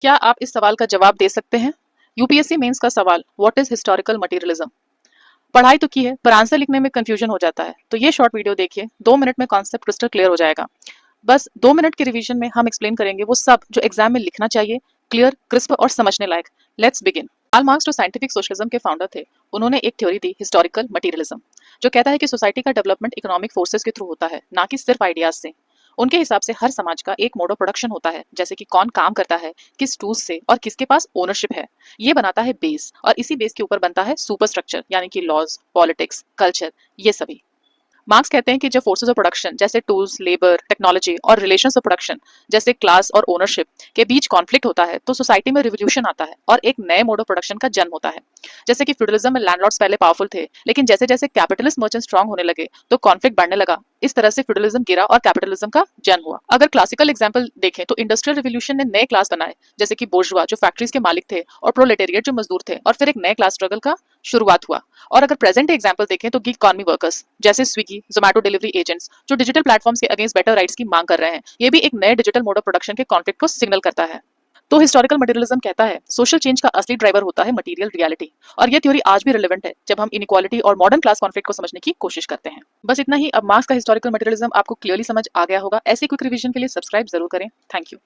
क्या आप इस सवाल का जवाब दे सकते हैं? यूपीएससी मेंस का सवाल, व्हाट इज हिस्टोरिकल मटेरियलिज्म? पढ़ाई तो की है पर आंसर लिखने में कंफ्यूजन हो जाता है, तो ये शॉर्ट वीडियो देखिए, 2 मिनट में कॉन्सेप्ट क्रिस्टल क्लियर हो जाएगा। बस 2 मिनट के रिवीजन में हम एक्सप्लेन करेंगे वो सब जो एग्जाम में लिखना चाहिए, क्लियर, क्रिस्प और समझने लायक। Let's begin. कार्ल मार्क्स जो साइंटिफिक सोशलिज्म के फाउंडर थे, उन्होंने एक थ्योरी दी, हिस्टोरिकल मटेरियलिज्म, जो कहता है कि सोसाइटी का डेवलपमेंट इकोनॉमिक फोर्सेस के थ्रू होता है, ना कि सिर्फ आइडियाज से। उनके हिसाब से हर समाज का एक मोड ऑफ प्रोडक्शन होता है, जैसे कि कौन काम करता है, किस टूल्स से और किसके पास ओनरशिप है। ये बनाता है बेस, और इसी बेस के ऊपर बनता है सुपर स्ट्रक्चर, यानी कि लॉज, पॉलिटिक्स, कल्चर, ये सभी। मार्क्स कहते हैं कि जब फोर्सेस ऑफ प्रोडक्शन जैसे टूल्स, लेबर, टेक्नोलॉजी और रिलेशंस ऑफ प्रोडक्शन जैसे क्लास और ओनरशिप के बीच कॉन्फ्लिक्ट होता है, तो सोसाइटी में रिवोल्यूशन आता है और एक नए मोड ऑफ प्रोडक्शन का जन्म होता है। जैसे कि फ्यूडलिज्म में लैंडलॉर्ड्स पहले पावरफुल थे, लेकिन जैसे जैसे कैपिटलिस्ट मर्चेंट स्ट्रांग होने लगे तो कॉन्फ्लिक्ट बढ़ने लगा। इस तरह से फ्यूडलिज्म गिरा और कैपिटलिज्म का जन्म हुआ। अगर क्लासिकल एग्जाम्पल देखें तो इंडस्ट्रियल रिवोल्यूशन ने नए क्लास बनाए, जैसे कि बोर्जुआ जो फैक्ट्रीज के मालिक थे और प्रोलेटेरिएट जो मजदूर थे, और फिर एक नए क्लास स्ट्रगल का शुरुआत हुआ। और अगर प्रेजेंट एग्जांपल देखें तो गिग इकॉनमी वर्कर्स जैसे स्विगी, जोमैटो डिलीवरी एजेंट्स जो डिजिटल प्लेटफॉर्म्स के अगेंस्ट बेटर राइट्स की मांग कर रहे हैं, ये भी एक नए डिजिटल मोड ऑफ प्रोडक्शन के कॉन्फ्लिक्ट को सिग्नल करता है। तो हिस्टोरिकल मटेरियलिज्म कहता है सोशल चेंज का असली ड्राइवर होता है मटेरियल रियलिटी, और ये थ्योरी आज भी रिलेवेंट है जब हम इनइक्वालिटी और मॉडर्न क्लास कॉन्फ्लिक्ट को समझने की कोशिश करते हैं। बस इतना ही। अब मार्क्स का हिस्टोरिकल मटेरियलिज्म आपको क्लियरली समझ आ गया होगा। ऐसे क्विक रिवीजन के लिए सब्सक्राइब जरूर करें। Thank you.